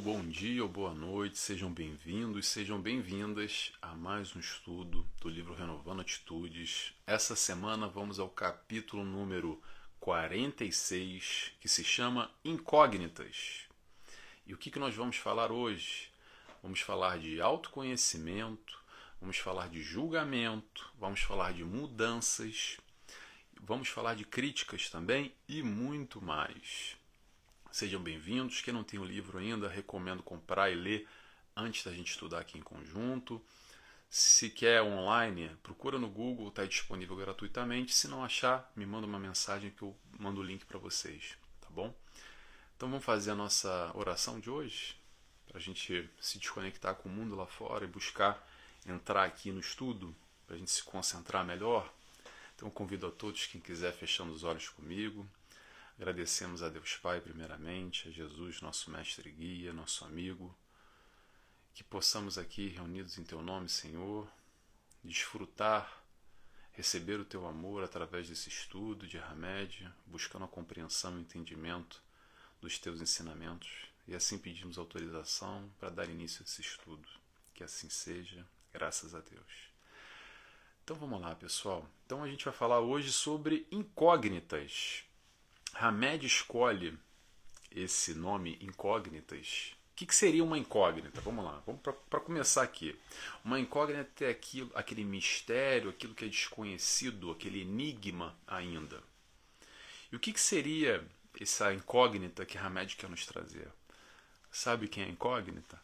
bom dia ou boa noite, sejam bem-vindos, sejam bem-vindas a mais um estudo do livro Renovando Atitudes. Essa semana vamos ao capítulo número 46, que se chama Incógnitas. E o que nós vamos falar hoje? Vamos falar de autoconhecimento, vamos falar de julgamento, vamos falar de mudanças, vamos falar de críticas também e muito mais. Sejam bem-vindos. Quem não tem o livro ainda, recomendo comprar e ler antes da gente estudar aqui em conjunto. Se quer online, procura no Google, está disponível gratuitamente. Se não achar, me manda uma mensagem que eu mando o link para vocês, tá bom? Então vamos fazer a nossa oração de hoje, para a gente se desconectar com o mundo lá fora e buscar entrar aqui no estudo, para a gente se concentrar melhor. Então eu convido a todos, quem quiser, fechando os olhos comigo. Agradecemos a Deus Pai primeiramente, a Jesus, nosso mestre e guia, nosso amigo, que possamos aqui, reunidos em Teu nome, Senhor, desfrutar, receber o Teu amor através desse estudo de remédio, buscando a compreensão e entendimento dos Teus ensinamentos, e assim pedimos autorização para dar início a esse estudo. Que assim seja, graças a Deus. Então vamos lá, pessoal. Então a gente vai falar hoje sobre incógnitas. Hamed escolhe esse nome, incógnitas. O que seria uma incógnita? Vamos lá, vamos para começar aqui. Uma incógnita é aquele mistério, aquilo que é desconhecido, aquele enigma ainda. E o que seria essa incógnita que Hamed quer nos trazer? Sabe quem é a incógnita?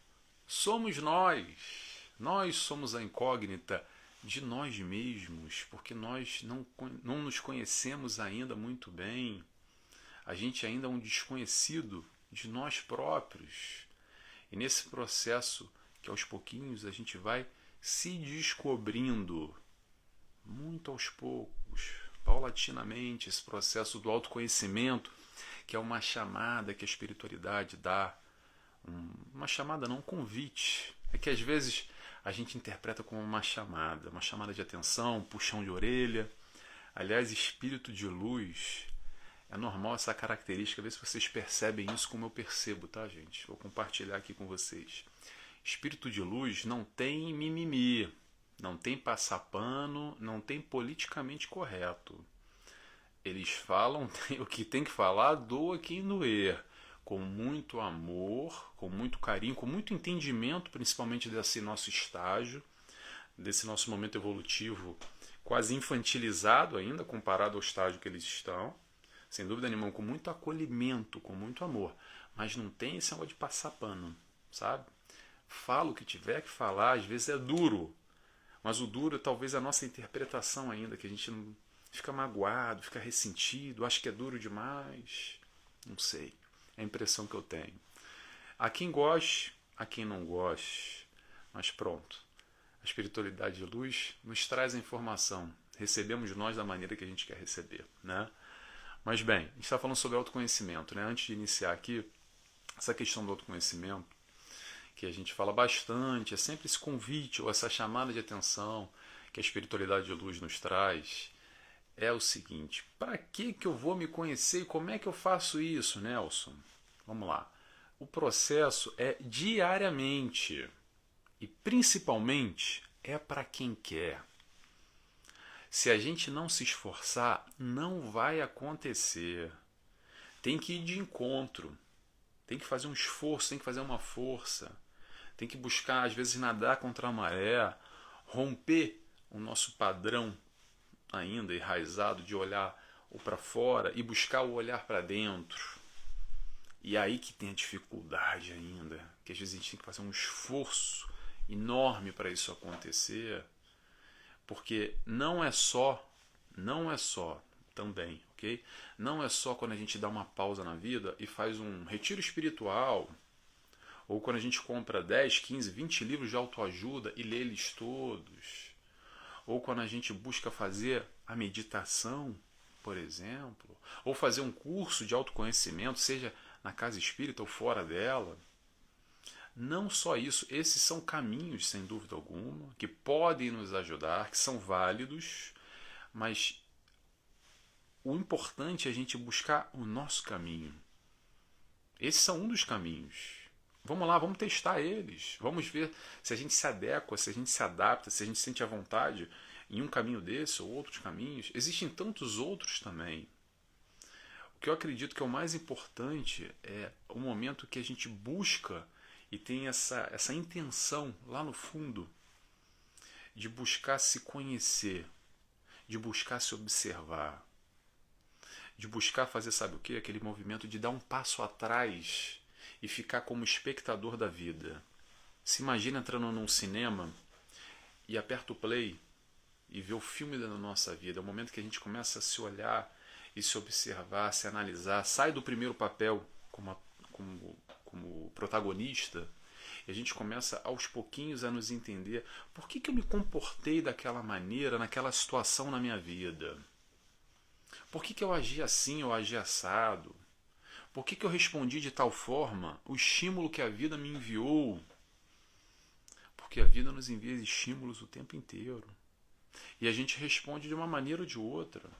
Somos nós. Nós somos a incógnita de nós mesmos, porque nós não nos conhecemos ainda muito bem. A gente ainda é um desconhecido de nós próprios. E nesse processo, que aos pouquinhos a gente vai se descobrindo, muito aos poucos, paulatinamente, esse processo do autoconhecimento, que é uma chamada que a espiritualidade dá, uma chamada não, um convite. É que às vezes a gente interpreta como uma chamada de atenção, um puxão de orelha. Aliás, espírito de luz... É normal essa característica, ver se vocês percebem isso como eu percebo, tá, gente? Vou compartilhar aqui com vocês. Espírito de luz não tem mimimi, não tem passar pano, não tem politicamente correto. Eles falam o que tem que falar, doa quem doer, com muito amor, com muito carinho, com muito entendimento, principalmente desse nosso estágio, desse nosso momento evolutivo quase infantilizado ainda, comparado ao estágio que eles estão. Sem dúvida nenhuma, com muito acolhimento, com muito amor. Mas não tem esse negócio de passar pano, sabe? Fala o que tiver que falar, às vezes é duro. Mas o duro é talvez a nossa interpretação ainda, que a gente não fica magoado, fica ressentido, acha que é duro demais. Não sei. É a impressão que eu tenho. Há quem goste, há quem não goste. Mas pronto. A espiritualidade de luz nos traz a informação. Recebemos nós da maneira que a gente quer receber, né? Mas bem, a gente está falando sobre autoconhecimento, né? Antes de iniciar aqui, essa questão do autoconhecimento, que a gente fala bastante, é sempre esse convite ou essa chamada de atenção que a espiritualidade de luz nos traz, é o seguinte: para que eu vou me conhecer e como é que eu faço isso, Nelson? Vamos lá. O processo é diariamente e principalmente é para quem quer. Se a gente não se esforçar, não vai acontecer. Tem que ir de encontro. Tem que fazer um esforço, tem que fazer uma força. Tem que buscar, às vezes, nadar contra a maré, romper o nosso padrão ainda enraizado de olhar ou para fora e buscar o olhar para dentro. E aí que tem a dificuldade ainda, que às vezes a gente tem que fazer um esforço enorme para isso acontecer. Porque não é só também, ok? Não é só quando a gente dá uma pausa na vida e faz um retiro espiritual, ou quando a gente compra 10, 15, 20 livros de autoajuda e lê eles todos, ou quando a gente busca fazer a meditação, por exemplo, ou fazer um curso de autoconhecimento, seja na casa espírita ou fora dela. Não só isso, esses são caminhos, sem dúvida alguma, que podem nos ajudar, que são válidos, mas o importante é a gente buscar o nosso caminho. Esses são um dos caminhos. Vamos lá, vamos testar eles. Vamos ver se a gente se adequa, se a gente se adapta, se a gente sente à vontade em um caminho desse ou outros caminhos. Existem tantos outros também. O que eu acredito que é o mais importante é o momento que a gente busca e tem essa intenção lá no fundo de buscar se conhecer, de buscar se observar, de buscar fazer, sabe o que? Aquele movimento de dar um passo atrás e ficar como espectador da vida. Se imagina entrando num cinema e aperta o play e vê o filme da nossa vida. É o momento que a gente começa a se olhar e se observar, se analisar, sai do primeiro papel como protagonista e a gente começa aos pouquinhos a nos entender por que eu me comportei daquela maneira naquela situação na minha vida. Por que eu agi assim ou agi assado? Por que eu respondi de tal forma o estímulo que a vida me enviou? Porque a vida nos envia estímulos o tempo inteiro. E a gente responde de uma maneira ou de outra.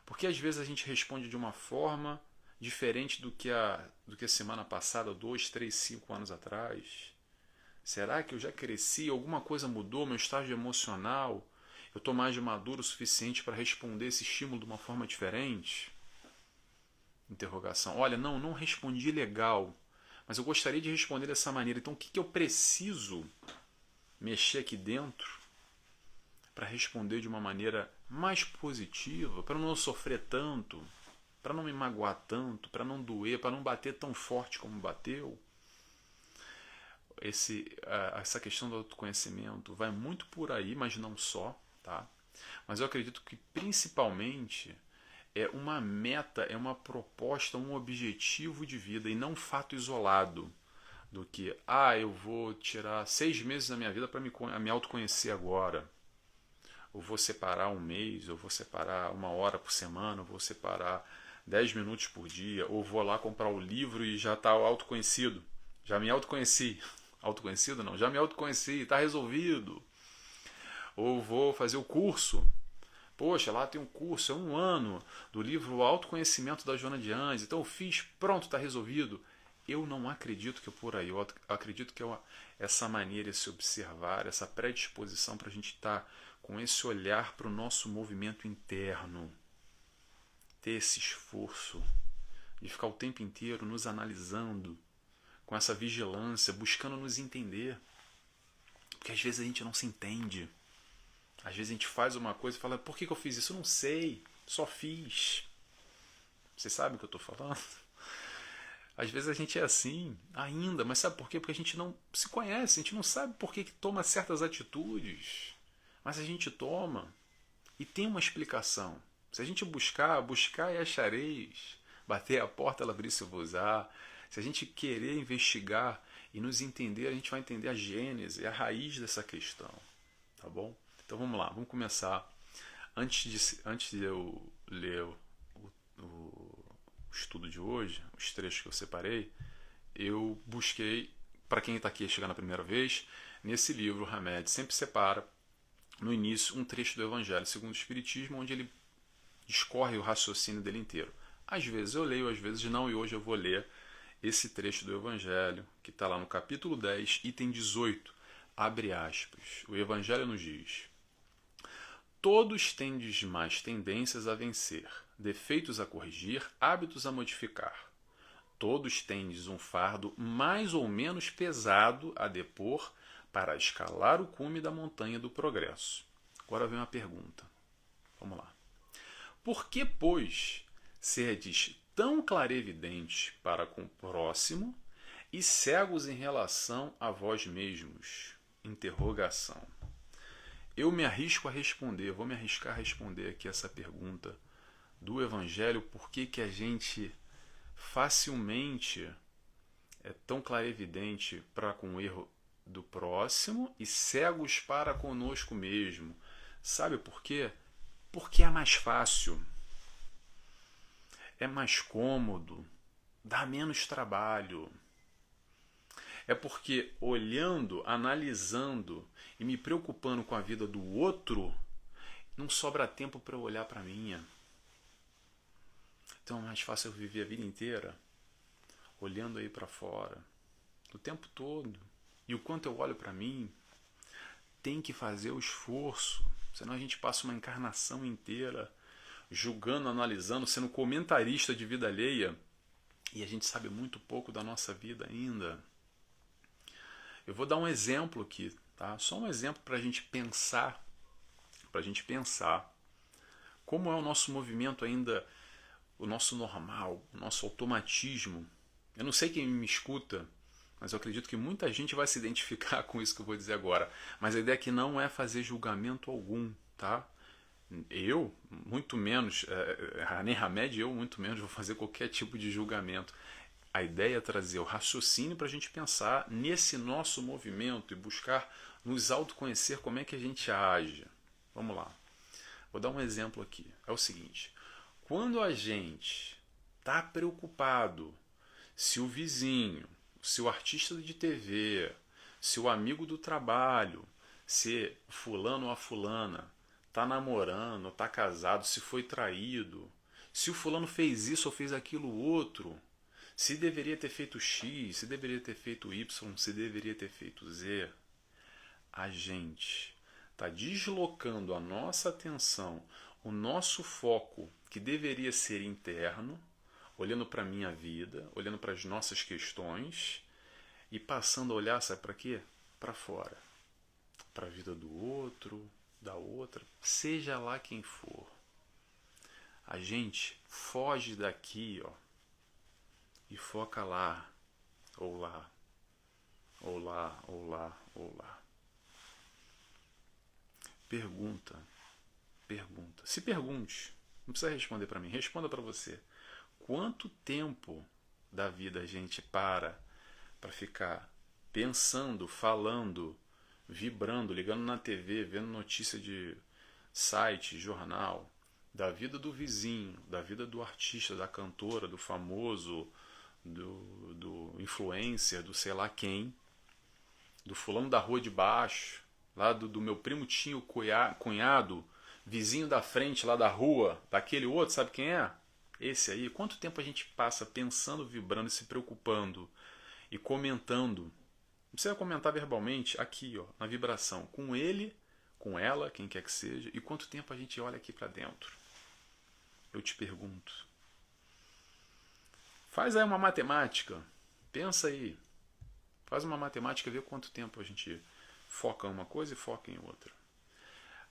Porque às vezes a gente responde de uma forma diferente do que a semana passada, 2, 3, 5 anos atrás. Será que eu já cresci? Alguma coisa mudou? Meu estágio emocional? Eu estou mais maduro o suficiente para responder esse estímulo de uma forma diferente? Interrogação. Olha, não respondi legal, mas eu gostaria de responder dessa maneira. Então, o que eu preciso mexer aqui dentro para responder de uma maneira mais positiva, para não sofrer tanto, para não me magoar tanto, para não doer, para não bater tão forte como bateu? Essa questão do autoconhecimento vai muito por aí, mas não só, tá? Mas eu acredito que principalmente é uma meta, é uma proposta, um objetivo de vida e não um fato isolado do que, eu vou tirar 6 meses da minha vida para me autoconhecer agora. Eu vou separar um mês, eu vou separar 1 hora por semana, eu vou separar 10 minutos por dia, ou vou lá comprar o livro e já está autoconhecido. Já me autoconheci. Autoconhecido não, já me autoconheci, está resolvido. Ou vou fazer o curso. Poxa, lá tem um curso, é 1 ano, do livro O Autoconhecimento da Joana de Anjos. Então eu fiz, pronto, está resolvido. Eu não acredito que é por aí. Eu acredito que é essa maneira de se observar, essa predisposição para a gente estar com esse olhar para o nosso movimento interno. Ter esse esforço de ficar o tempo inteiro nos analisando, com essa vigilância, buscando nos entender. Porque às vezes a gente não se entende. Às vezes a gente faz uma coisa e fala, por que eu fiz isso? Eu não sei, só fiz. Você sabe o que eu estou falando? Às vezes a gente é assim ainda, mas sabe por quê? Porque a gente não se conhece, a gente não sabe por que toma certas atitudes. Mas a gente toma e tem uma explicação. Se a gente buscar e achareis. Bater a porta, ela abrir-se-vos-á. Se a gente querer investigar e nos entender, a gente vai entender a gênese, a raiz dessa questão. Tá bom? Então vamos lá, vamos começar. Antes de eu ler o estudo de hoje, os trechos que eu separei, eu busquei, para quem está aqui chegando a primeira vez, nesse livro, o Hamed sempre separa, no início, um trecho do Evangelho segundo o Espiritismo, onde ele discorre o raciocínio dele inteiro. Às vezes eu leio, às vezes não, e hoje eu vou ler esse trecho do Evangelho, que está lá no capítulo 10, item 18, abre aspas. O Evangelho nos diz: todos tendes mais tendências a vencer, defeitos a corrigir, hábitos a modificar. Todos tendes um fardo mais ou menos pesado a depor para escalar o cume da montanha do progresso. Agora vem uma pergunta. Vamos lá. Por que, pois, serdes tão clarevidentes para com o próximo e cegos em relação a vós mesmos? Interrogação. Eu me arrisco a responder, vou me arriscar a responder aqui essa pergunta do Evangelho, por que a gente facilmente é tão clarevidente para com o erro do próximo e cegos para conosco mesmo. Sabe por quê? Porque é mais fácil, é mais cômodo, dá menos trabalho. É porque olhando, analisando e me preocupando com a vida do outro, não sobra tempo para eu olhar para a minha. Então é mais fácil eu viver a vida inteira olhando aí para fora, o tempo todo. E o quanto eu olho para mim, tem que fazer o esforço, senão a gente passa uma encarnação inteira julgando, analisando, sendo comentarista de vida alheia, e a gente sabe muito pouco da nossa vida ainda. Eu vou dar um exemplo aqui, tá? Só um exemplo para a gente pensar, como é o nosso movimento ainda, o nosso normal, o nosso automatismo. Eu não sei quem me escuta, mas eu acredito que muita gente vai se identificar com isso que eu vou dizer agora. Mas a ideia aqui não é fazer julgamento algum, tá? Eu, muito menos, nem Hamed, eu muito menos vou fazer qualquer tipo de julgamento. A ideia é trazer o raciocínio para a gente pensar nesse nosso movimento e buscar nos autoconhecer como é que a gente age. Vamos lá. Vou dar um exemplo aqui. É o seguinte. Quando a gente está preocupado se o vizinho, se o artista de TV, se o amigo do trabalho, se fulano ou a fulana está namorando, está casado, se foi traído, se o fulano fez isso ou fez aquilo outro, se deveria ter feito X, se deveria ter feito Y, se deveria ter feito Z, a gente está deslocando a nossa atenção, o nosso foco, que deveria ser interno, olhando para a minha vida, olhando para as nossas questões e passando a olhar, sabe para quê? Para fora. Para a vida do outro, da outra, seja lá quem for. A gente foge daqui, ó, e foca lá, ou lá, ou lá, ou lá, ou lá. Pergunta. Se pergunte. Não precisa responder para mim, responda para você. Quanto tempo da vida a gente para ficar pensando, falando, vibrando, ligando na TV, vendo notícia de site, jornal, da vida do vizinho, da vida do artista, da cantora, do famoso, do influencer, do sei lá quem, do fulano da rua de baixo, lá do meu primo tinha cunhado, vizinho da frente lá da rua, daquele outro, sabe quem é? Esse aí. Quanto tempo a gente passa pensando, vibrando e se preocupando e comentando? Não precisa comentar verbalmente, aqui, ó, na vibração, com ele, com ela, quem quer que seja, e quanto tempo a gente olha aqui para dentro? Eu te pergunto. Faz aí uma matemática, pensa aí, faz uma matemática e vê quanto tempo a gente foca em uma coisa e foca em outra.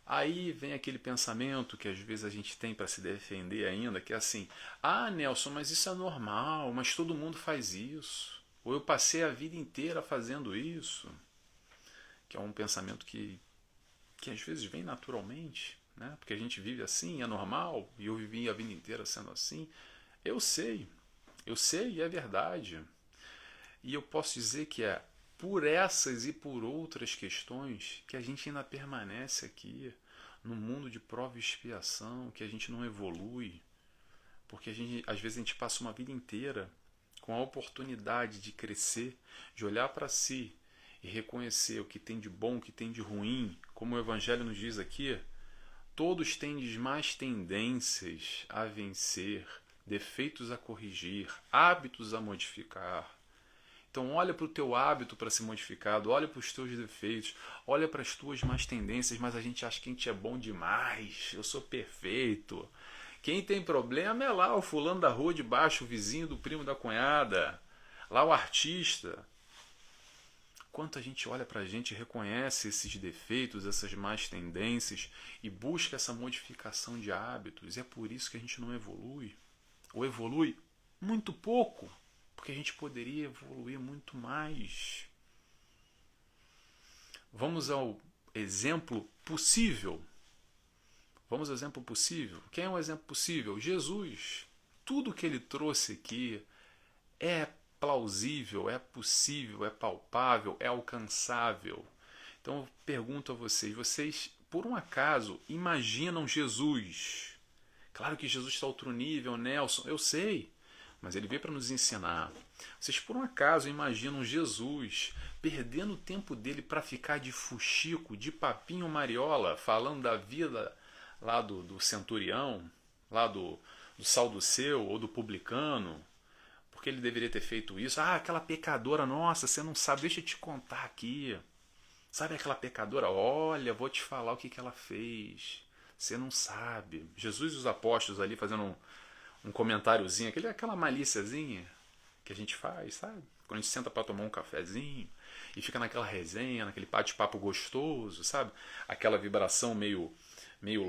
Aí vem aquele pensamento que às vezes a gente tem para se defender ainda, que é assim, ah, Nelson, mas isso é normal, mas todo mundo faz isso. Ou eu passei a vida inteira fazendo isso. Que é um pensamento que às vezes vem naturalmente, né? Porque a gente vive assim, é normal, e eu vivi a vida inteira sendo assim. Eu sei e é verdade. E eu posso dizer que é por essas e por outras questões que a gente ainda permanece aqui no mundo de prova e expiação, que a gente não evolui, porque às vezes a gente passa uma vida inteira com a oportunidade de crescer, de olhar para si e reconhecer o que tem de bom, o que tem de ruim, como o Evangelho nos diz aqui, todos tendes mais tendências a vencer, defeitos a corrigir, hábitos a modificar. Então olha para o teu hábito para ser modificado, olha para os teus defeitos, olha para as tuas más tendências, mas a gente acha que a gente é bom demais, eu sou perfeito. Quem tem problema é lá o fulano da rua de baixo, o vizinho do primo da cunhada, lá o artista. Quanto a gente olha para a gente e reconhece esses defeitos, essas más tendências e busca essa modificação de hábitos, é por isso que a gente não evolui. Ou evolui muito pouco. Porque a gente poderia evoluir muito mais. Vamos ao exemplo possível. Vamos ao exemplo possível. Quem é um exemplo possível? Jesus. Tudo que ele trouxe aqui é plausível, é possível, é palpável, é alcançável. Então eu pergunto a vocês por um acaso imaginam Jesus? Claro que Jesus está a outro nível, Nelson, eu sei. Mas ele veio para nos ensinar. Vocês por um acaso imaginam Jesus perdendo o tempo dele para ficar de fuxico, de papinho mariola, falando da vida lá do centurião, lá do saduceu ou do publicano? porque ele deveria ter feito isso. Ah, aquela pecadora, nossa, você não sabe, deixa eu te contar aqui. Sabe aquela pecadora? Olha, vou te falar o que ela fez. Você não sabe. Jesus e os apóstolos ali fazendo um comentáriozinho, aquela malíciazinha que a gente faz, sabe? Quando a gente senta para tomar um cafezinho e fica naquela resenha, naquele bate-papo gostoso, sabe? Aquela vibração meio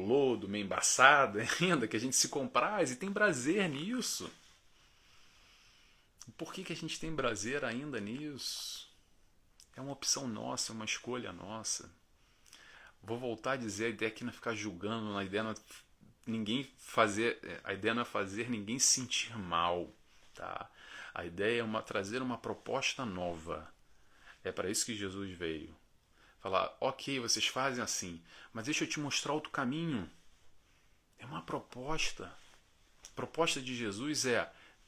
lodo, meio embaçada ainda, que a gente se compraz e tem prazer nisso. Por que a gente tem prazer ainda nisso? É uma opção nossa, é uma escolha nossa. Vou voltar a dizer, a ideia aqui não é ficar julgando, a ideia não é a ideia não é fazer ninguém se sentir mal, tá? A ideia é trazer uma proposta nova. É para isso que Jesus veio. Falar, ok, vocês fazem assim, mas deixa eu te mostrar outro caminho. É uma proposta. A proposta de Jesus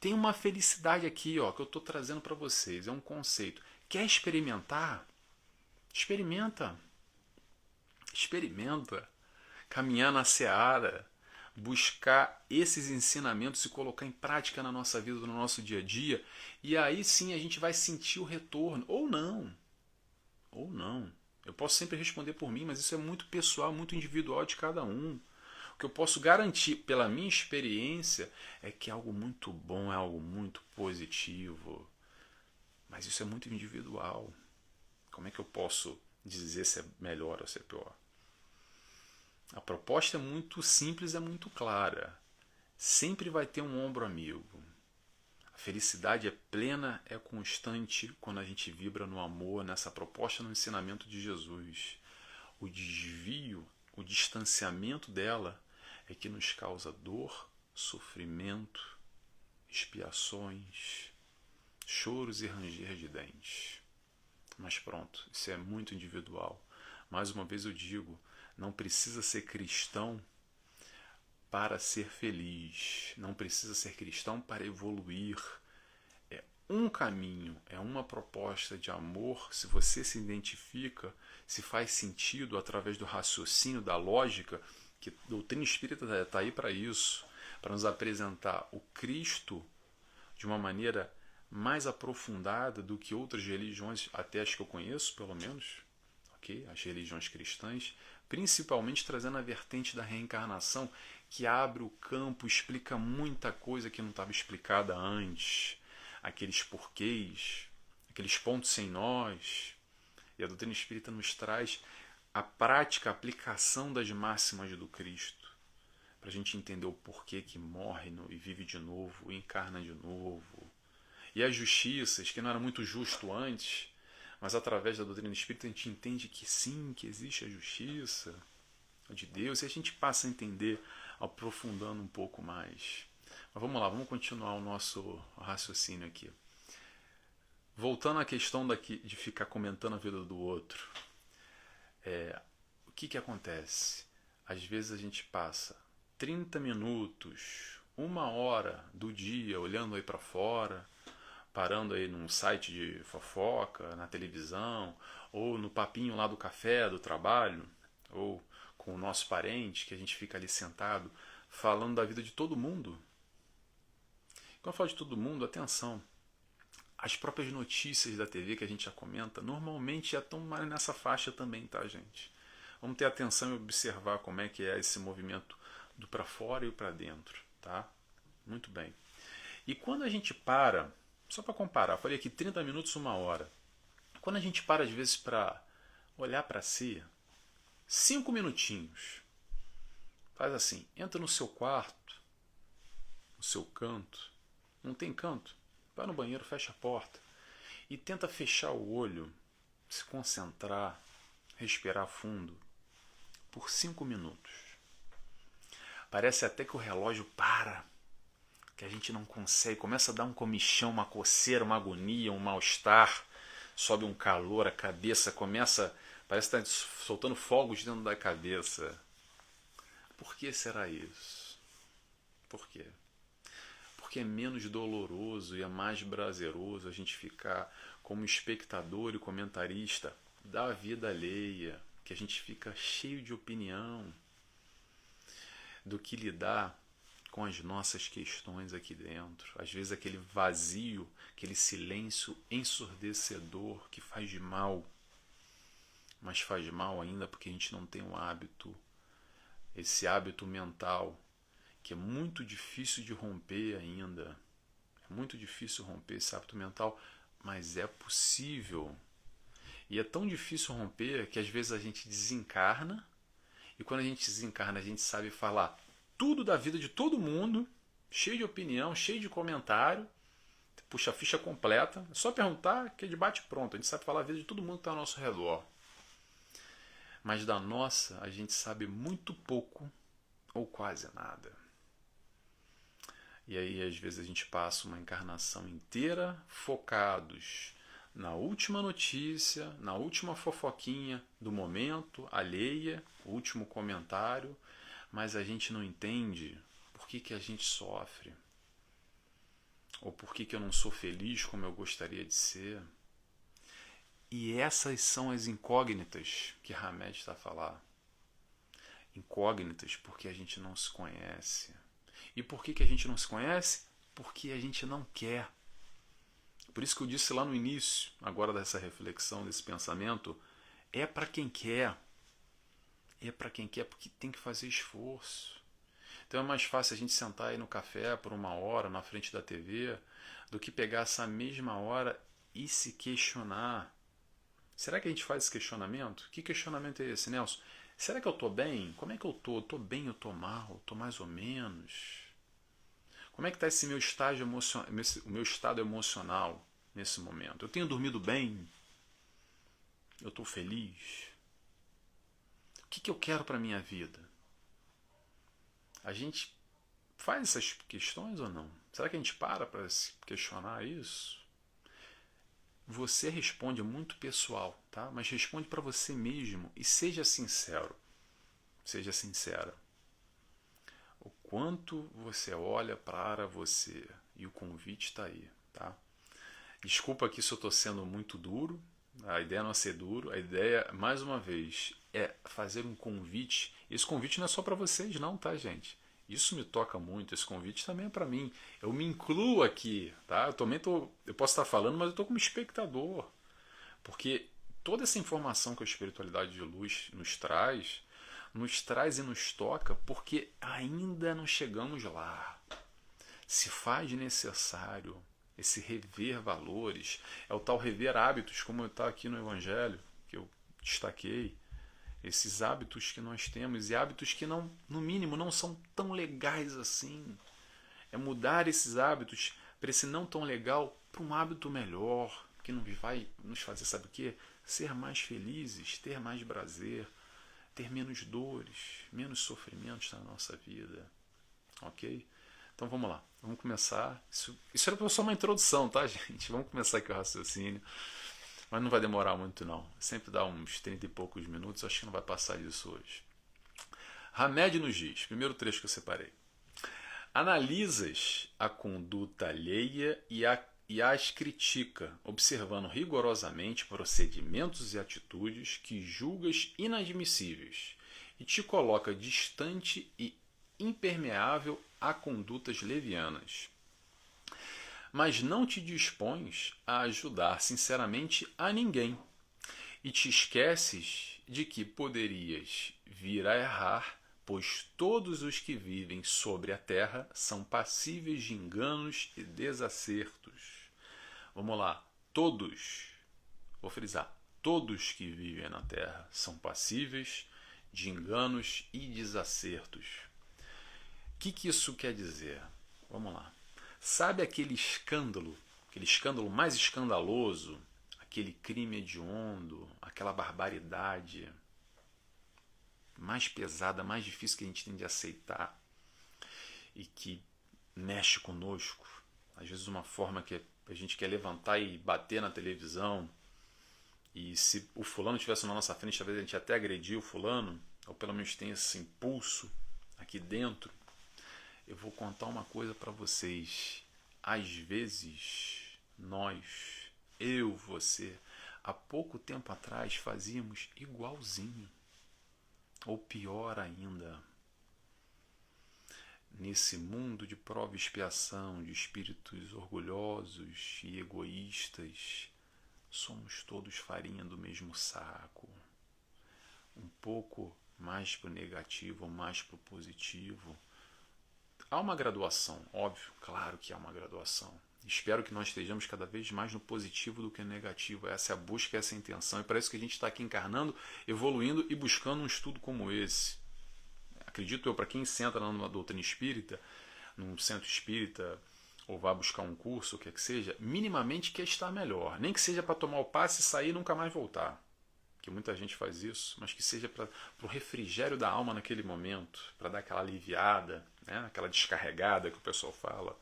tem uma felicidade aqui, ó, que eu estou trazendo para vocês. É um conceito. Quer experimentar? Experimenta. Experimenta. Caminhar na seara. Buscar esses ensinamentos e colocar em prática na nossa vida, no nosso dia a dia. E aí sim a gente vai sentir o retorno. Ou não. Ou não. Eu posso sempre responder por mim, mas isso é muito pessoal, muito individual de cada um. O que eu posso garantir pela minha experiência é que é algo muito bom, é algo muito positivo. Mas isso é muito individual. Como é que eu posso dizer se é melhor ou se é pior? A proposta é muito simples, é muito clara. Sempre vai ter um ombro amigo. A felicidade é plena, é constante quando a gente vibra no amor, nessa proposta, no ensinamento de Jesus. O desvio, o distanciamento dela é que nos causa dor, sofrimento, expiações, choros e ranger de dentes. Mas pronto, isso é muito individual. Mais uma vez eu digo, não precisa ser cristão para ser feliz. Não precisa ser cristão para evoluir. É um caminho, é uma proposta de amor. Se você se identifica, se faz sentido através do raciocínio, da lógica, que a doutrina espírita está aí para isso, para nos apresentar o Cristo de uma maneira mais aprofundada do que outras religiões, até as que eu conheço, pelo menos, okay? As religiões cristãs, principalmente trazendo a vertente da reencarnação, que abre o campo, explica muita coisa que não estava explicada antes, aqueles porquês, aqueles pontos sem nós. E a doutrina espírita nos traz a prática, a aplicação das máximas do Cristo, para a gente entender o porquê que morre e vive de novo, e encarna de novo. E as justiças, que não era muito justo antes, mas através da doutrina espírita a gente entende que sim, que existe a justiça de Deus, e a gente passa a entender, aprofundando um pouco mais. Mas vamos lá, vamos continuar o nosso raciocínio aqui. Voltando à questão de ficar comentando a vida do outro. O que acontece? Às vezes a gente passa 30 minutos, 1 hora do dia olhando aí para fora, parando aí num site de fofoca, na televisão, ou no papinho lá do café, do trabalho, ou com o nosso parente, que a gente fica ali sentado, falando da vida de todo mundo. Quando eu falo de todo mundo, atenção, as próprias notícias da TV que a gente já comenta, normalmente já estão mais nessa faixa também, tá, gente? Vamos ter atenção e observar como é que é esse movimento do para fora e o para dentro, tá? Muito bem. E quando a gente para, só para comparar, falei aqui 30 minutos, 1 hora. Quando a gente para às vezes para olhar para si, 5 minutinhos, faz assim, entra no seu quarto, no seu canto, não tem canto, vai no banheiro, fecha a porta e tenta fechar o olho, se concentrar, respirar fundo por 5 minutos. Parece até que o relógio para, que a gente não consegue, começa a dar um comichão, uma coceira, uma agonia, um mal-estar, sobe um calor, a cabeça começa, parece que está soltando fogos dentro da cabeça. Por que será isso? Por quê? Porque é menos doloroso e é mais prazeroso a gente ficar como espectador e comentarista da vida alheia, que a gente fica cheio de opinião, do que lidar com as nossas questões aqui dentro. Às vezes aquele vazio, aquele silêncio ensurdecedor que faz mal. Mas faz mal ainda porque a gente não tem um hábito, esse hábito mental, que é muito difícil de romper ainda. É muito difícil romper esse hábito mental, mas é possível. E é tão difícil romper que às vezes a gente desencarna, e quando a gente desencarna a gente sabe falar tudo da vida de todo mundo, cheio de opinião, cheio de comentário, puxa a ficha completa, é só perguntar que é de bate pronto, a gente sabe falar a vida de todo mundo que está ao nosso redor. Mas da nossa a gente sabe muito pouco ou quase nada. E aí às vezes a gente passa uma encarnação inteira focados na última notícia, na última fofoquinha do momento, alheia, o último comentário, mas a gente não entende por que a gente sofre, ou por que eu não sou feliz como eu gostaria de ser. E essas são as incógnitas que Hamed está a falar. Incógnitas porque a gente não se conhece. E por que a gente não se conhece? Porque a gente não quer. Por isso que eu disse lá no início, agora dessa reflexão, desse pensamento, é para quem quer. É para quem quer, porque tem que fazer esforço. Então é mais fácil a gente sentar aí no café por 1 hora na frente da TV do que pegar essa mesma hora e se questionar. Será que a gente faz esse questionamento? Que questionamento é esse, Nelson? Será que eu estou bem? Como é que eu estou? Estou bem, eu estou mal? Estou mais ou menos? Como é que está esse meu o meu estado emocional nesse momento? Eu tenho dormido bem? Eu estou feliz? O que eu quero para a minha vida? A gente faz essas questões ou não? Será que a gente para se questionar isso? Você responde, é muito pessoal, tá? Mas responde para você mesmo e seja sincero. Seja sincera. O quanto você olha para você, e o convite está aí, tá? Desculpa que isso eu estou sendo muito duro, a ideia não é ser duro, a ideia, mais uma vez, é fazer um convite. Esse convite não é só para vocês não, tá, gente? Isso me toca muito, esse convite também é para mim. Eu me incluo aqui, tá? Eu posso estar falando, mas eu estou como espectador. Porque toda essa informação que a espiritualidade de luz nos traz e nos toca porque ainda não chegamos lá. Se faz necessário esse rever valores, é o tal rever hábitos, como está aqui no Evangelho, que eu destaquei. Esses hábitos que nós temos e hábitos que não, no mínimo, não são tão legais assim. É mudar esses hábitos para esse não tão legal para um hábito melhor, que não vai nos fazer, sabe o quê? Ser mais felizes, ter mais prazer, ter menos dores, menos sofrimentos na nossa vida. Ok? Então vamos lá, vamos começar. Isso era só uma introdução, tá, gente? Vamos começar aqui o raciocínio. Mas não vai demorar muito não. Sempre dá uns 30 e poucos minutos, acho que não vai passar disso hoje. Hamed nos diz, primeiro trecho que eu separei. Analisas a conduta alheia e as critica, observando rigorosamente procedimentos e atitudes que julgas inadmissíveis e te coloca distante e impermeável a condutas levianas. Mas não te dispões a ajudar sinceramente a ninguém e te esqueces de que poderias vir a errar, pois todos os que vivem sobre a terra são passíveis de enganos e desacertos. Vamos lá, todos, vou frisar, todos que vivem na terra são passíveis de enganos e desacertos. O que isso quer dizer? Vamos lá. Sabe aquele escândalo mais escandaloso, aquele crime hediondo, aquela barbaridade mais pesada, mais difícil que a gente tem de aceitar e que mexe conosco, às vezes de uma forma que a gente quer levantar e bater na televisão, e se o fulano estivesse na nossa frente, talvez a gente até agredir o fulano, ou pelo menos tem esse impulso aqui dentro. Eu vou contar uma coisa para vocês. Às vezes, você, há pouco tempo atrás fazíamos igualzinho. Ou pior ainda. nesse mundo de prova e expiação, de espíritos orgulhosos e egoístas, somos todos farinha do mesmo saco. Um pouco mais para o negativo ou mais para o positivo. Há uma graduação, óbvio, claro que há uma graduação. Espero que nós estejamos cada vez mais no positivo do que no negativo. Essa é a busca, essa é a intenção. E para isso que a gente está aqui encarnando, evoluindo e buscando um estudo como esse. Acredito eu, para quem senta numa doutrina espírita, num centro espírita, ou vá buscar um curso, o que é que seja, minimamente quer estar melhor. Nem que seja para tomar o passe e sair e nunca mais voltar. Que muita gente faz isso, mas que seja para o refrigério da alma naquele momento, para dar aquela aliviada, né? Aquela descarregada que o pessoal fala.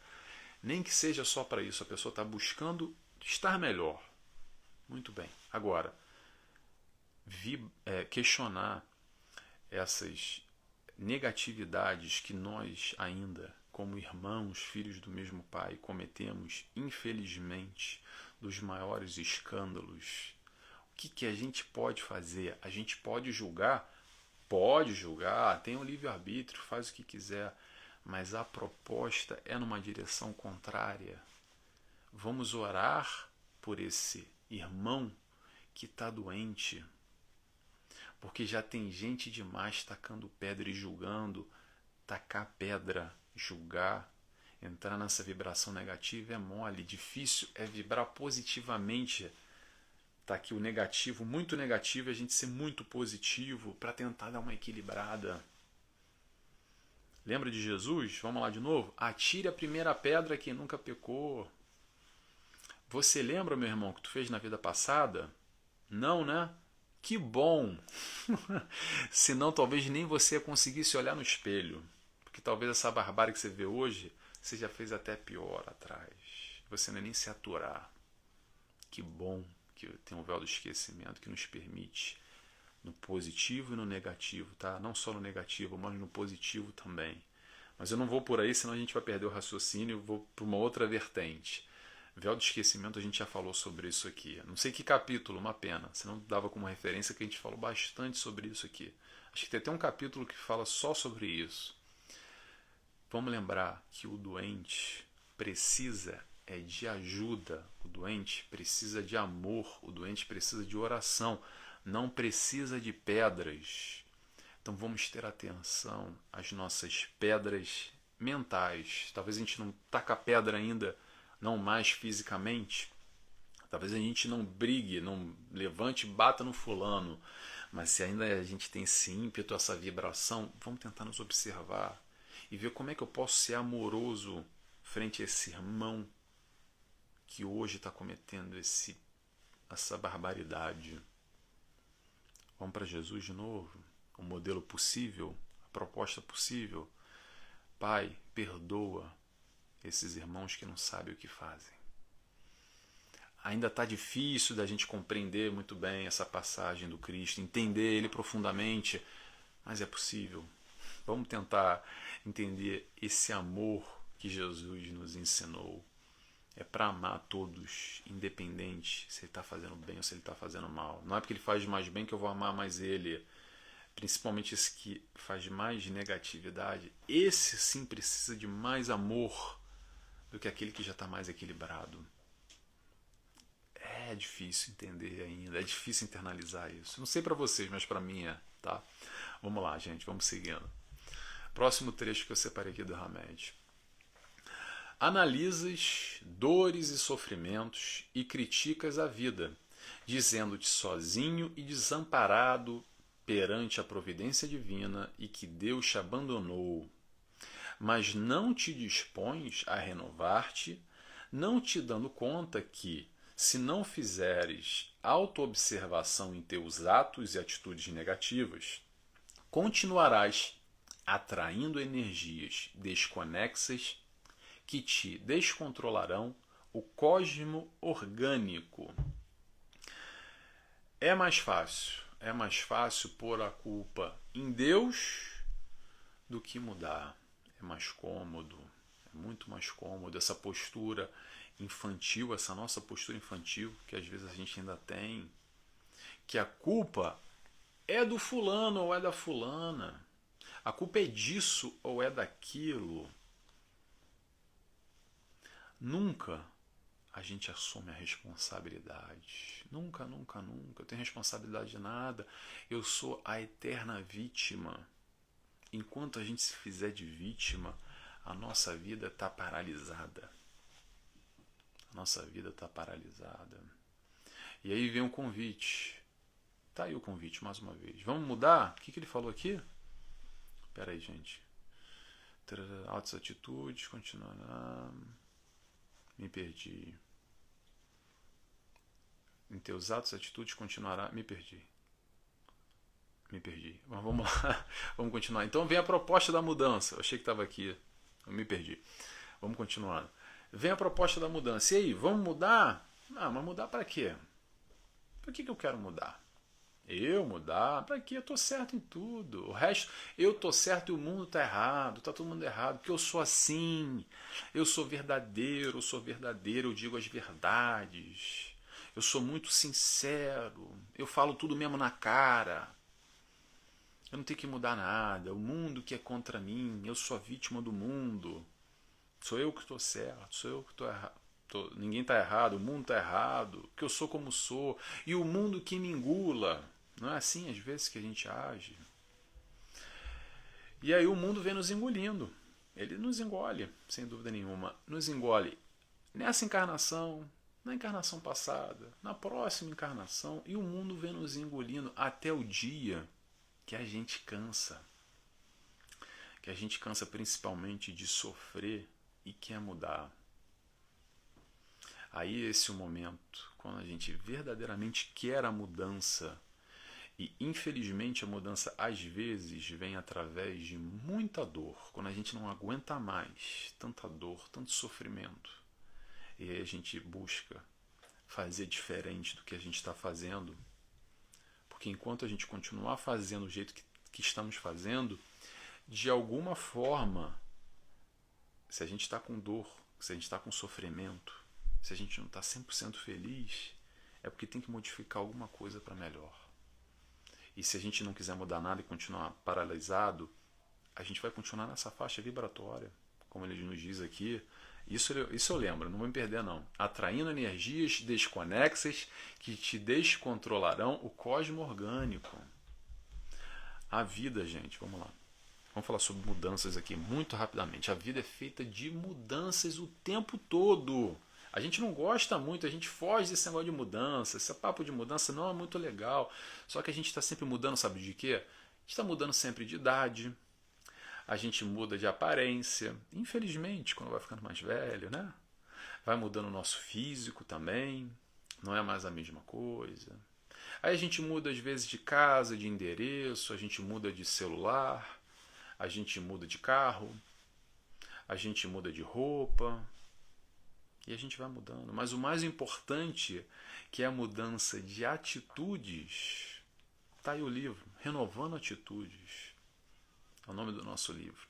Nem que seja só para isso, a pessoa está buscando estar melhor. Muito bem. Agora, questionar essas negatividades que nós ainda, como irmãos, filhos do mesmo pai, cometemos, infelizmente, dos maiores escândalos. O que a gente pode fazer? A gente pode julgar? Pode julgar, tem o livre-arbítrio, faz o que quiser, mas a proposta é numa direção contrária. Vamos orar por esse irmão que está doente, porque já tem gente demais tacando pedra e julgando. Tacar pedra, julgar, entrar nessa vibração negativa é mole. Difícil é vibrar positivamente. Tá aqui o negativo, muito negativo, e a gente ser muito positivo para tentar dar uma equilibrada. Lembra de Jesus? Vamos lá de novo? Atire a primeira pedra quem nunca pecou. Você lembra, meu irmão, que tu fez na vida passada? Não, né? Que bom! Senão talvez nem você conseguisse olhar no espelho. Porque talvez essa barbárie que você vê hoje, você já fez até pior atrás. Você não é nem se aturar. Que bom que tem um véu do esquecimento que nos permite, no positivo e no negativo, tá? Não só no negativo, mas no positivo também. Mas eu não vou por aí, senão a gente vai perder o raciocínio. Eu vou para uma outra vertente. Véu do esquecimento, a gente já falou sobre isso aqui. Não sei que capítulo, uma pena. Senão dava como referência que a gente falou bastante sobre isso aqui. Acho que tem até um capítulo que fala só sobre isso. Vamos lembrar que o doente precisa de ajuda, o doente precisa de amor, o doente precisa de oração, não precisa de pedras. Então vamos ter atenção às nossas pedras mentais. Talvez a gente não taca a pedra ainda, não mais fisicamente. Talvez a gente não brigue, não levante e bata no fulano. Mas se ainda a gente tem esse ímpeto, essa vibração, vamos tentar nos observar e ver como é que eu posso ser amoroso frente a esse irmão que hoje está cometendo essa barbaridade. Vamos para Jesus de novo? O modelo possível, a proposta possível. Pai, perdoa esses irmãos que não sabem o que fazem. Ainda está difícil da gente compreender muito bem essa passagem do Cristo, entender ele profundamente, mas é possível. Vamos tentar entender esse amor que Jesus nos ensinou. É para amar todos, independente se ele está fazendo bem ou se ele está fazendo mal. Não é porque ele faz mais bem que eu vou amar mais ele. Principalmente esse que faz mais negatividade. Esse sim precisa de mais amor do que aquele que já está mais equilibrado. É difícil entender ainda, é difícil internalizar isso. Não sei para vocês, mas para mim é, tá? Vamos lá, gente, vamos seguindo. Próximo trecho que eu separei aqui do Hamed. Analisas dores e sofrimentos e criticas a vida, dizendo-te sozinho e desamparado perante a providência divina e que Deus te abandonou. Mas não te dispões a renovar-te, não te dando conta que, se não fizeres autoobservação em teus atos e atitudes negativas, continuarás atraindo energias desconexas que te descontrolarão o cosmo orgânico. É mais fácil pôr a culpa em Deus do que mudar. É mais cômodo, é muito mais cômodo essa postura infantil, essa nossa postura infantil que às vezes a gente ainda tem, que a culpa é do fulano ou é da fulana. A culpa é disso ou é daquilo? Nunca a gente assume a responsabilidade. Nunca, nunca, nunca. Eu tenho responsabilidade de nada. Eu sou a eterna vítima. Enquanto a gente se fizer de vítima, a nossa vida está paralisada. A nossa vida está paralisada. E aí vem um convite. Tá aí o convite, mais uma vez. Vamos mudar? O que ele falou aqui? Espera aí, gente. Altas atitudes, continuará. Me perdi. Em teus atos, atitudes continuará. Me perdi. Mas vamos lá. Vamos continuar. Então vem a proposta da mudança. Eu achei que estava aqui. Eu me perdi. Vamos continuar. Vem a proposta da mudança. E aí, vamos mudar? Ah, mas mudar para quê? Para que eu quero mudar? Eu mudar? Para quê? Eu tô certo em tudo. O resto, eu tô certo e o mundo tá errado. Tá todo mundo errado. Porque eu sou assim. Eu sou verdadeiro. Eu digo as verdades. Eu sou muito sincero. Eu falo tudo mesmo na cara. Eu não tenho que mudar nada. O mundo que é contra mim. Eu sou a vítima do mundo. Sou eu que estou certo. Sou eu que estou errado. Ninguém está errado. O mundo está errado. Que eu sou como sou. E o mundo que me engula. Não é assim às vezes que a gente age? E aí o mundo vem nos engolindo. Ele nos engole, sem dúvida nenhuma. Nos engole nessa encarnação, na encarnação passada, na próxima encarnação. E o mundo vem nos engolindo até o dia que a gente cansa. Que a gente cansa principalmente de sofrer e quer mudar. Aí esse é o momento, quando a gente verdadeiramente quer a mudança. E infelizmente a mudança às vezes vem através de muita dor, quando a gente não aguenta mais tanta dor, tanto sofrimento. E aí a gente busca fazer diferente do que a gente está fazendo, porque enquanto a gente continuar fazendo do jeito que estamos fazendo, de alguma forma, se a gente está com dor, se a gente está com sofrimento, se a gente não está 100% feliz, é porque tem que modificar alguma coisa para melhor. E se a gente não quiser mudar nada e continuar paralisado, a gente vai continuar nessa faixa vibratória, como ele nos diz aqui. Isso eu lembro, não vou me perder não. Atraindo energias desconexas que te descontrolarão o cosmo orgânico. A vida, gente, vamos lá. Vamos falar sobre mudanças aqui muito rapidamente. A vida é feita de mudanças o tempo todo. A gente não gosta muito, a gente foge desse negócio de mudança. Esse papo de mudança não é muito legal. Só que a gente está sempre mudando, sabe de quê? A gente está mudando sempre de idade. A gente muda de aparência. Infelizmente, quando vai ficando mais velho, né? Vai mudando o nosso físico também. Não é mais a mesma coisa. Aí a gente muda às vezes de casa, de endereço. A gente muda de celular. A gente muda de carro. A gente muda de roupa. E a gente vai mudando. Mas o mais importante, que é a mudança de atitudes, está aí o livro, Renovando Atitudes. É o nome do nosso livro.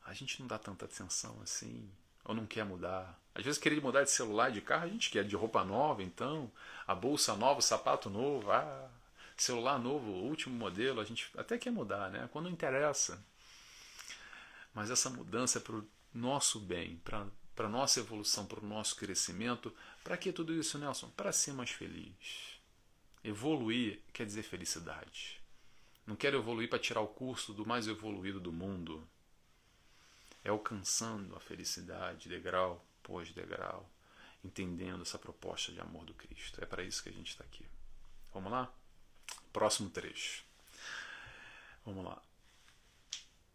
A gente não dá tanta atenção assim, ou não quer mudar. Às vezes querer mudar de celular, de carro, a gente quer, de roupa nova, então, a bolsa nova, o sapato novo, celular novo, o último modelo, a gente até quer mudar, né? Quando não interessa. Mas essa mudança é para o nosso bem, para a nossa evolução, para o nosso crescimento. Para que tudo isso, Nelson? Para ser mais feliz. Evoluir quer dizer felicidade. Não quero evoluir para tirar o curso do mais evoluído do mundo. É alcançando a felicidade, degrau após degrau, entendendo essa proposta de amor do Cristo. É para isso que a gente está aqui. Vamos lá? Próximo trecho. Vamos lá.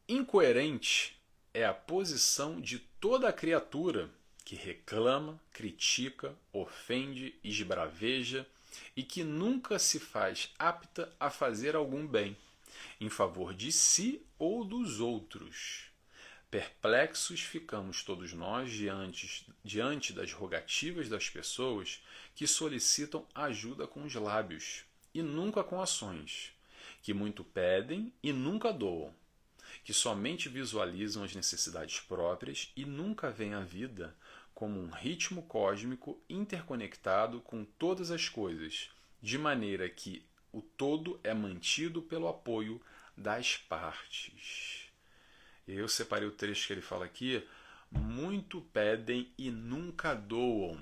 Incoerente é a posição de toda criatura que reclama, critica, ofende, esbraveja e que nunca se faz apta a fazer algum bem, em favor de si ou dos outros. Perplexos ficamos todos nós diante das rogativas das pessoas que solicitam ajuda com os lábios e nunca com ações, que muito pedem e nunca doam, que somente visualizam as necessidades próprias e nunca veem a vida como um ritmo cósmico interconectado com todas as coisas, de maneira que o todo é mantido pelo apoio das partes. E eu separei o trecho que ele fala aqui: muito pedem e nunca doam.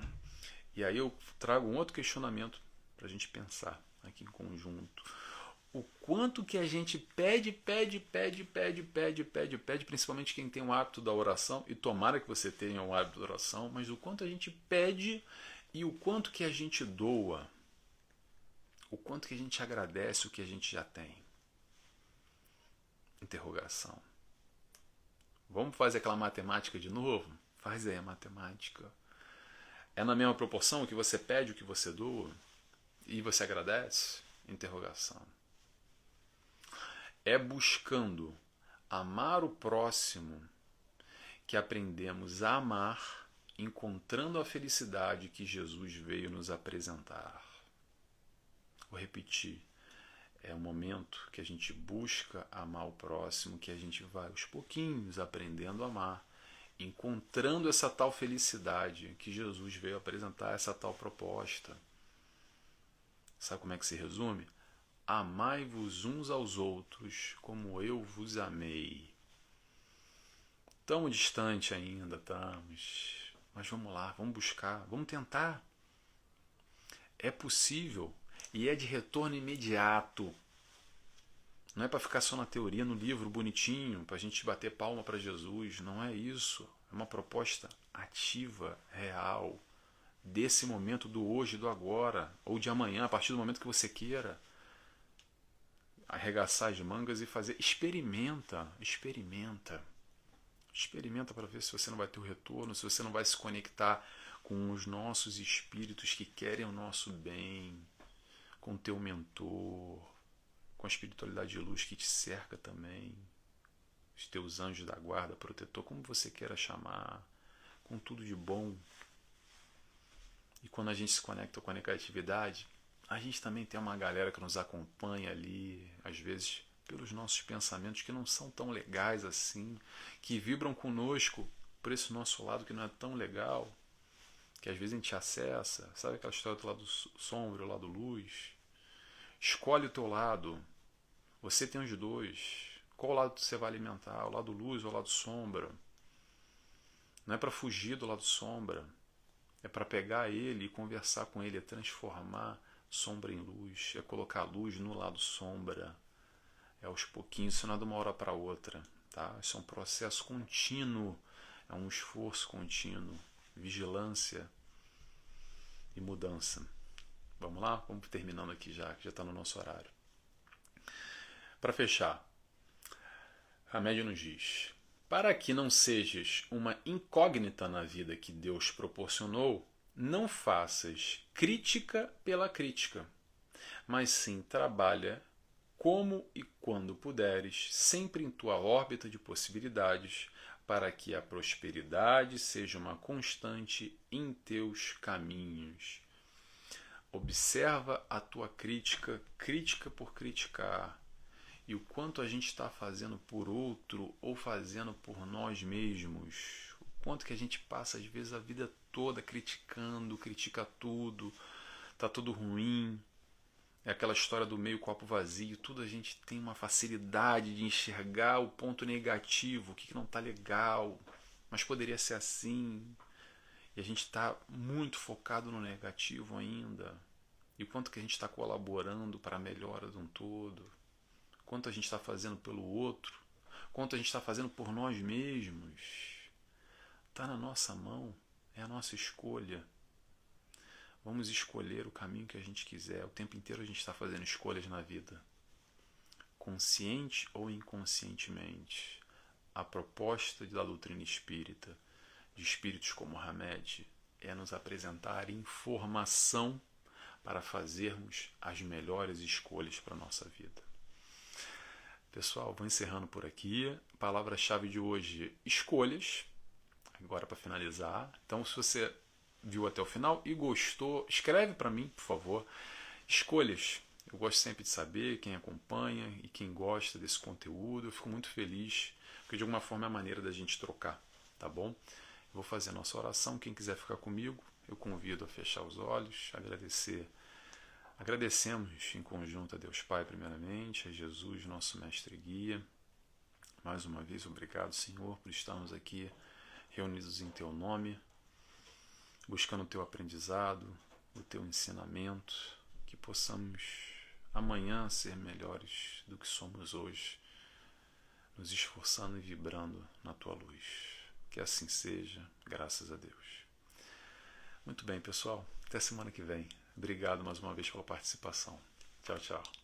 E aí eu trago um outro questionamento para a gente pensar aqui em conjunto. O quanto que a gente pede, principalmente quem tem o hábito da oração, e tomara que você tenha o hábito da oração, mas o quanto a gente pede e o quanto que a gente doa, o quanto que a gente agradece o que a gente já tem. Interrogação. Vamos fazer aquela matemática de novo? Faz aí a matemática. É na mesma proporção que você pede o que você doa e você agradece? Interrogação. É buscando amar o próximo que aprendemos a amar, encontrando a felicidade que Jesus veio nos apresentar. Vou repetir. É o momento que a gente busca amar o próximo, que a gente vai aos pouquinhos aprendendo a amar, encontrando essa tal felicidade que Jesus veio apresentar, essa tal proposta. Sabe como é que se resume? Amai-vos uns aos outros como eu vos amei. Estamos distante ainda, estamos. Mas vamos lá, vamos buscar, vamos tentar. É possível e é de retorno imediato. Não é para ficar só na teoria, no livro bonitinho, para a gente bater palma para Jesus. Não é isso. É uma proposta ativa, real, desse momento, do hoje, do agora, ou de amanhã, a partir do momento que você queira. Arregaçar as mangas e fazer. Experimenta para ver se você não vai ter o retorno, se você não vai se conectar com os nossos espíritos que querem o nosso bem, com o teu mentor, com a espiritualidade de luz que te cerca também, os teus anjos da guarda, protetor, como você queira chamar, com tudo de bom. E quando a gente se conecta com a negatividade, a gente também tem uma galera que nos acompanha ali, às vezes pelos nossos pensamentos que não são tão legais assim, que vibram conosco por esse nosso lado que não é tão legal, que às vezes a gente acessa. Sabe aquela história do lado sombra, do lado luz? Escolhe o teu lado. Você tem os dois. Qual lado você vai alimentar? O lado luz ou o lado sombra? Não é para fugir do lado sombra. É para pegar ele e conversar com ele, é transformar sombra em luz, é colocar luz no lado sombra. É aos pouquinhos, isso não é de uma hora para outra. Tá? Isso é um processo contínuo, é um esforço contínuo, vigilância e mudança. Vamos lá? Vamos terminando aqui já, que já está no nosso horário. Para fechar, a média nos diz: para que não sejas uma incógnita na vida que Deus proporcionou, não faças crítica pela crítica, mas sim trabalha como e quando puderes, sempre em tua órbita de possibilidades, para que a prosperidade seja uma constante em teus caminhos. Observa a tua crítica, crítica por criticar, e o quanto a gente está fazendo por outro ou fazendo por nós mesmos. O quanto que a gente passa, às vezes, a vida toda criticando, critica tudo, tá tudo ruim. É aquela história do meio copo vazio. Tudo a gente tem uma facilidade de enxergar o ponto negativo, o que não está legal, mas poderia ser assim. E a gente está muito focado no negativo ainda. E o quanto que a gente está colaborando para a melhora de um todo. Quanto a gente está fazendo pelo outro, quanto a gente está fazendo por nós mesmos. Está na nossa mão, é a nossa escolha. Vamos escolher o caminho que a gente quiser. O tempo inteiro a gente está fazendo escolhas na vida, consciente ou inconscientemente. A proposta da doutrina espírita, de espíritos como Hamed, é nos apresentar informação para fazermos as melhores escolhas para a nossa vida. Pessoal, vou encerrando por aqui. Palavra-chave de hoje: escolhas. Agora para finalizar. Então, se você viu até o final e gostou, escreve para mim, por favor. Escolhas. Eu gosto sempre de saber quem acompanha e quem gosta desse conteúdo. Eu fico muito feliz, porque de alguma forma é a maneira da gente trocar, tá bom? Eu vou fazer a nossa oração. Quem quiser ficar comigo, eu convido a fechar os olhos, agradecer Agradecemos em conjunto a Deus Pai, primeiramente, a Jesus, nosso mestre e guia. Mais uma vez, obrigado, Senhor, por estarmos aqui reunidos em Teu nome, buscando o Teu aprendizado, o Teu ensinamento, que possamos amanhã ser melhores do que somos hoje, nos esforçando e vibrando na Tua luz. Que assim seja, graças a Deus. Muito bem, pessoal. Até semana que vem. Obrigado mais uma vez pela participação. Tchau, tchau.